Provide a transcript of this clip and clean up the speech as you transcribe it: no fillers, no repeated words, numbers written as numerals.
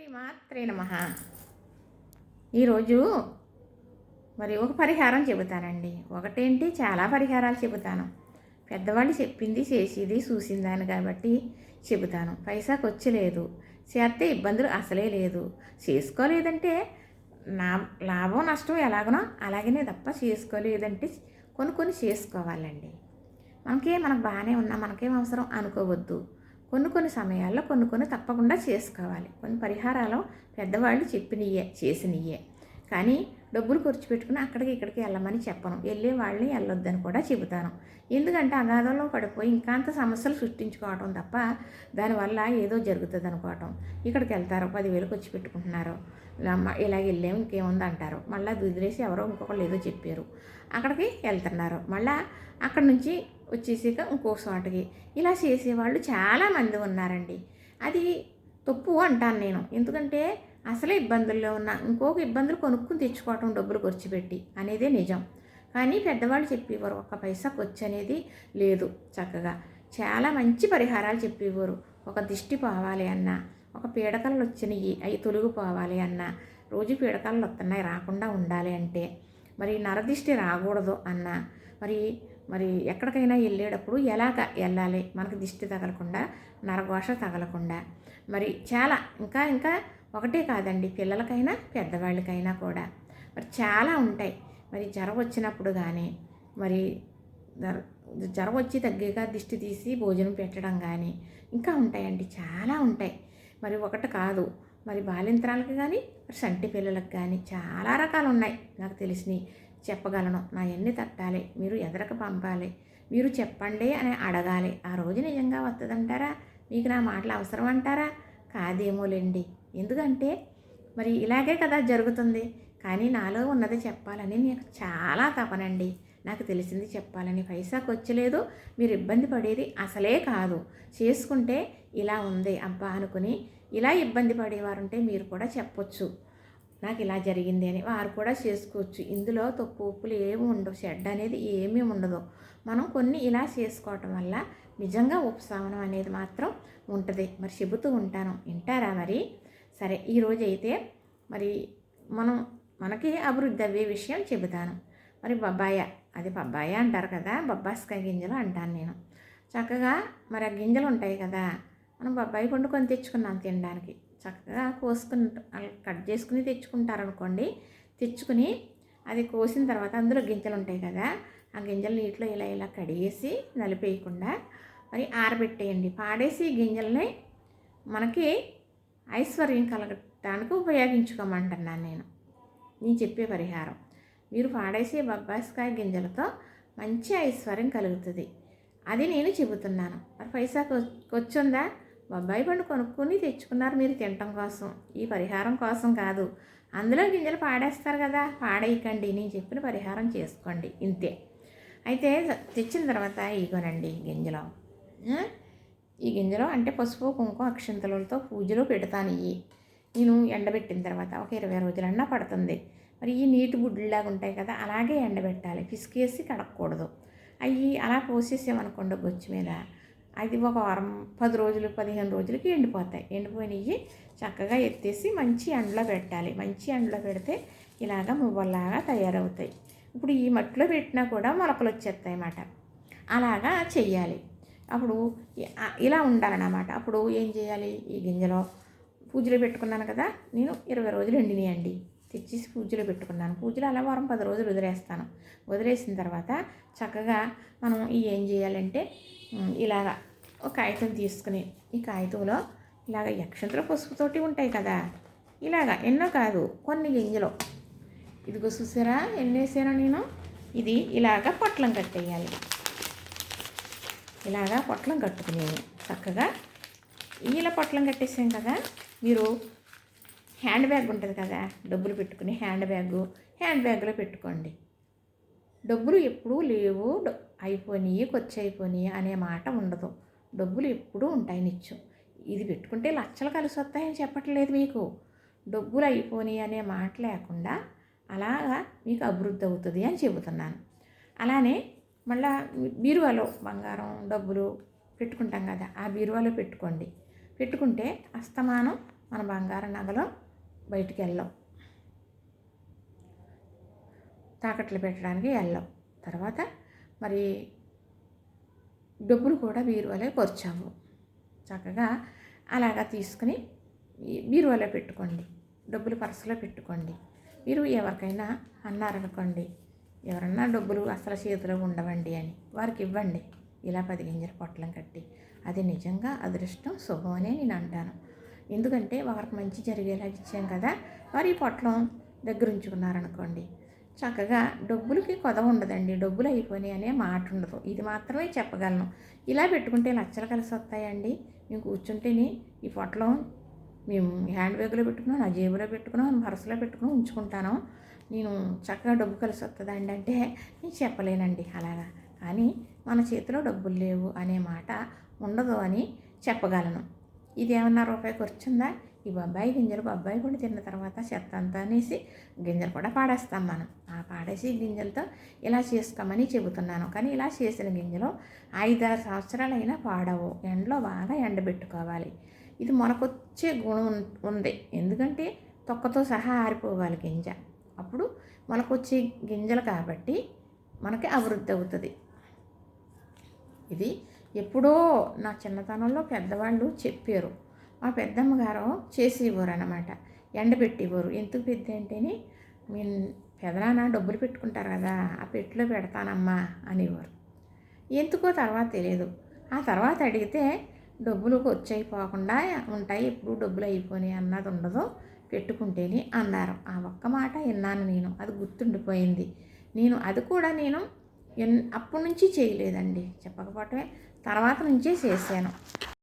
శ్రీమాత్రే నమః. ఈరోజు మరి ఒక పరిహారం చెబుతానండి. ఒకటేంటి, చాలా పరిహారాలు చెబుతాను. పెద్దవాళ్ళు చెప్పింది చేసేది చూసిందాన్ని కాబట్టి చెబుతాను. పైసా ఖర్చు లేదు, చేస్తే ఇబ్బందులు అసలే లేదు. చేసుకోలేదంటే నా లాభం నష్టం ఎలాగనో అలాగనే తప్ప చేసుకోలేదంటే కొన్ని చేసుకోవాలండి. మనకు బాగానే ఉన్నా మనకేం అవసరం అనుకోవద్దు. కొన్ని సమయాల్లో కొన్ని తప్పకుండా చేసుకోవాలి. కొన్ని పరిహారాలు పెద్దవాళ్ళు చెప్పినయే, చేసినయే. కానీ డబ్బులు ఖర్చు పెట్టుకుని అక్కడికి ఇక్కడికి వెళ్ళమని చెప్పను. వెళ్ళే వాళ్ళని వెళ్ళొద్దని కూడా చెబుతాను. ఎందుకంటే అగాధంలో పడిపోయి ఇంకాంత సమస్యలు సృష్టించుకోవడం తప్ప దానివల్ల ఏదో జరుగుతుంది అనుకోవటం. ఇక్కడికి వెళ్తారు, 10,000 ఖర్చు పెట్టుకుంటున్నారు, ఇలాగ వెళ్ళాము ఇంకేముంది అంటారు. మళ్ళీ దుదిలేసి ఎవరో ఇంకొకళ్ళు ఏదో చెప్పారు, అక్కడికి వెళ్తున్నారు. మళ్ళీ అక్కడి నుంచి వచ్చేసాక ఇంకో చోటకి ఇలా చేసేవాళ్ళు చాలామంది ఉన్నారండి. అది తప్పు అంటాను నేను. ఎందుకంటే అసలే ఇబ్బందుల్లో ఉన్న ఇంకొక ఇబ్బందులు కొనుక్కుని తెచ్చుకోవటం డబ్బులు ఖర్చు పెట్టి అనేదే నిజం. కానీ పెద్దవాళ్ళు చెప్పేవారు ఒక్క పైసా ఖర్చు అనేది లేదు. చక్కగా చాలా మంచి పరిహారాలు చెప్పేవారు. ఒక దిష్టి పోవాలి అన్నా, ఒక పీడకలు వచ్చినాయి అవి తొలగిపోవాలి అన్నా, రోజు పీడకలు వస్తున్నాయి రాకుండా ఉండాలి అంటే, మరి నరదిష్టి రాకూడదు అన్నా, మరి ఎక్కడికైనా వెళ్ళేటప్పుడు ఎలాగ వెళ్ళాలి, మనకు దిష్టి తగలకుండా, నరఘోష తగలకుండా, మరి చాలా ఇంకా ఒకటే కాదండి, పిల్లలకైనా పెద్దవాళ్ళకైనా కూడా మరి చాలా ఉంటాయి. మరి జ్వరం వచ్చినప్పుడు కానీ, మరి జ్వరం వచ్చి తగ్గాక దిష్టి తీసి భోజనం పెట్టడం కానీ ఇంకా ఉంటాయండి, చాలా ఉంటాయి. మరి ఒకటి కాదు, మరి బాలింతరాలకు కానీ సంటి పిల్లలకు కానీ చాలా రకాలు ఉన్నాయి. నాకు తెలిసినవి చెప్పగలను. నా ఎన్ని తట్టాలి, మీరు ఎదరకు పంపాలి, మీరు చెప్పండి అని అడగాలి. ఆ రోజు నిజంగా వస్తుందంటారా? మీకు నా మాటలు అవసరం అంటారా? కాదేమోలేండి. ఎందుకంటే మరి ఇలాగే కదా జరుగుతుంది. కానీ నాలో ఉన్నది చెప్పాలని నాకు చాలా తపనండి. నాకు తెలిసింది చెప్పాలని. పైసా ఖర్చులేదు, మీరు ఇబ్బంది పడేది అసలే కాదు. చేసుకుంటే ఇలా ఉంది అబ్బా అనుకుని ఇలా ఇబ్బంది పడేవారుంటే మీరు కూడా చెప్పొచ్చు, నాకు ఇలా జరిగింది అని. వారు కూడా చేసుకోవచ్చు. ఇందులో తప్పు ఉప్పులు ఏమి ఉండవు, చెడ్డ అనేది ఏమీ ఉండదు. మనం కొన్ని ఇలా చేసుకోవటం వల్ల నిజంగా ఉపశమనం అనేది మాత్రం ఉంటుంది. మరి చెబుతూ ఉంటాను, వింటారా మరి? సరే, ఈరోజు అయితే మరి మనకి అభివృద్ధి అయ్యే విషయం చెబుతాను. మరి బొబ్బాయ అంటారు కదా, బొబ్బాస్కాయ గింజలు అంటాను నేను. చక్కగా మరి ఆ గింజలు ఉంటాయి కదా, మనం బొబ్బాయి పండు కొని తెచ్చుకున్నాం తినడానికి. చక్కగా కోసుకుని కట్ చేసుకుని తెచ్చుకుంటారనుకోండి. తెచ్చుకుని అది కోసిన తర్వాత అందులో గింజలు ఉంటాయి కదా, ఆ గింజలు నీటిలో ఇలా కడిగేసి నలిపేయకుండా మరి ఆరబెట్టేయండి. పాడేసి గింజల్ని మనకి ఐశ్వర్యం కలగటానికి ఉపయోగించుకోమంటున్నాను నేను చెప్పే పరిహారం. మీరు పాడేసే బొబ్బాస్కాయ గింజలతో మంచి ఐశ్వర్యం కలుగుతుంది. అది నేను చెబుతున్నాను. మరి పైసా వచ్చుందా? బొబ్బాయి పండు కొనుక్కొని తెచ్చుకున్నారు మీరు తినటం కోసం, ఈ పరిహారం కోసం కాదు. అందులో గింజలు పాడేస్తారు కదా, పాడేయకండి. నేను చెప్పిన పరిహారం చేసుకోండి, ఇంతే. అయితే తెచ్చిన తర్వాత ఇగోనండి గింజలు. ఈ గింజలు అంటే పసుపు కుంకుమ అక్షంతలతో పూజలో పెడతాను. నేను ఎండబెట్టిన తర్వాత ఒక 20 రోజులన్నా పడుతుంది. మరి ఈ నీటి గుడ్డులాగా ఉంటాయి కదా, అలాగే ఎండబెట్టాలి. పిసికేసి కడగకూడదు. అవి అలా పోసేసామనుకోండి గొచ్చు మీద, అది ఒక వారం 10 రోజులు 15 రోజులకి ఎండిపోతాయి. ఎండిపోయినవి చక్కగా ఎత్తేసి మంచి ఎండలో పెట్టాలి. మంచి ఎండలో పెడితే ఇలాగ మువ్వల్లాగా తయారవుతాయి. ఇప్పుడు ఈ మట్టిలో పెట్టినా కూడా మొలకలు వచ్చేస్తాయి అన్నమాట. అలాగా చెయ్యాలి. అప్పుడు ఇలా ఉండాలన్నమాట. అప్పుడు ఏం చేయాలి, ఈ గింజలో పూజలో పెట్టుకున్నాను కదా, నేను 20 రోజులు ఎండినాయండి. తెచ్చేసి పూజలో పెట్టుకున్నాను. పూజలో అలా వారం 10 రోజులు వదిలేస్తాను. వదిలేసిన తర్వాత చక్కగా మనం ఏం చేయాలంటే ఇలాగా ఒక కాగితం తీసుకుని, ఈ కాగితంలో ఇలాగ అక్షంతల పసుపుతోటి ఉంటాయి కదా, ఇలాగా ఎన్నో కాదు కొన్ని గింజలు, ఇదిగో చూసారా ఎన్నేసానో నేను. ఇది ఇలాగా పొట్లం కట్టేయాలి. ఇలాగా పొట్లం కట్టుకుని చక్కగా ఇలా పొట్లం కట్టేసాం కదా, మీరు హ్యాండ్ బ్యాగ్ ఉంటుంది కదా, డబ్బులు పెట్టుకుని హ్యాండ్ బ్యాగ్లో పెట్టుకోండి. డబ్బులు ఎప్పుడూ లేవు, అయిపోయినాయి ఖర్చు అయిపోయినాయి అనే మాట ఉండదు. డబ్బులు ఎప్పుడూ ఉంటాయి నిత్యం. ఇది పెట్టుకుంటే లక్షలు కలిసి వస్తాయని చెప్పట్లేదు మీకు. డబ్బులు అయిపోయినాయి అనే మాట లేకుండా అలాగా మీకు అభివృద్ధి అవుతుంది అని చెబుతున్నాను. అలానే మళ్ళీ బీరువాలో బంగారం డబ్బులు పెట్టుకుంటాం కదా, ఆ బీరువాలో పెట్టుకోండి. పెట్టుకుంటే అస్తమానం మన బంగారు నగలు బయటికి వెళ్ళవు, తాకట్లు పెట్టడానికి వెళ్ళవు. తర్వాత మరి డబ్బులు కూడా బీరువాలో పర్చాము. చక్కగా అలాగా తీసుకుని బీరువాలో పెట్టుకోండి, డబ్బులు పర్సులో పెట్టుకోండి. మీరు ఎవరికైనా అన్నారనుకోండి, ఎవరన్నా డబ్బులు అసలు చేతిలో ఉండవండి అని, వారికి ఇవ్వండి ఇలా 10 గింజల పొట్లం కట్టి. అది నిజంగా అదృష్టం, శుభం అనే నేను అంటాను. ఎందుకంటే వారికి మంచి జరిగేలా ఇచ్చాం కదా, వారు ఈ పొట్లం దగ్గర ఉంచుకున్నారనుకోండి, చక్కగా డబ్బులకి కొదవ ఉండదండి. డబ్బులు అయిపోయినాయి అనే మాట ఉండదు. ఇది మాత్రమే చెప్పగలను. ఇలా పెట్టుకుంటే లక్షలు కలిసి వస్తాయండి. మేము కూర్చుంటేనే ఈ పొట్లం మేము హ్యాండ్ బ్యాగ్లో పెట్టుకున్నాం, నా జేబులో పెట్టుకున్నాం, పర్సులో పెట్టుకుని ఉంచుకుంటాను. నేను చక్కగా డబ్బు కలిసి వస్తుందండి అంటే నేను చెప్పలేనండి అలాగా. కానీ మన చేతిలో డబ్బులు లేవు అనే మాట ఉండదు అని చెప్పగలను. ఇది ఏమన్నా రూపాయి ఖర్చుందా? ఈ బొబ్బాయి గింజలు బొబ్బాయి కూడా తిన్న తర్వాత చెత్త అంతా అనేసి గింజలు కూడా పాడేస్తాం మనం. ఆ పాడేసి గింజలతో ఇలా చేసుకోమని చెబుతున్నాను. కానీ ఇలా చేసిన గింజలు 5-6 సంవత్సరాలైనా పాడవు. ఎండలో బాగా ఎండబెట్టుకోవాలి. ఇది మొలకొచ్చే గుణం ఉంది. ఎందుకంటే తొక్కతో సహా ఆరిపోవాలి గింజ. అప్పుడు మొలకొచ్చే గింజలు కాబట్టి మనకి అభివృద్ధి అవుతుంది. ఇది ఎప్పుడో నా చిన్నతనంలో పెద్దవాళ్ళు చెప్పారు. మా పెద్దమ్మ గారు చేసేవారు అన్నమాట, ఎండబెట్టేవారు. ఎందుకు పెద్ద అంటేనే, మీ పెదనాన్న డబ్బులు పెట్టుకుంటారు కదా, ఆ పెట్టిలో పెడతానమ్మా అనేవారు. ఎందుకో తర్వాత తెలియదు. ఆ తర్వాత అడిగితే డబ్బులు వచ్చైపోకుండా ఉంటాయి, ఎప్పుడు డబ్బులు అయిపోయినాయి అన్నది ఉండదు, పెట్టుకుంటేనే అన్నారు. ఆ ఒక్క మాట విన్నాను నేను, అది గుర్తుండిపోయింది. అది కూడా నేను అప్పటి నుంచి చేయలేదండి, చెప్పకపోవటమే తర్వాత నుంచే చేశాను.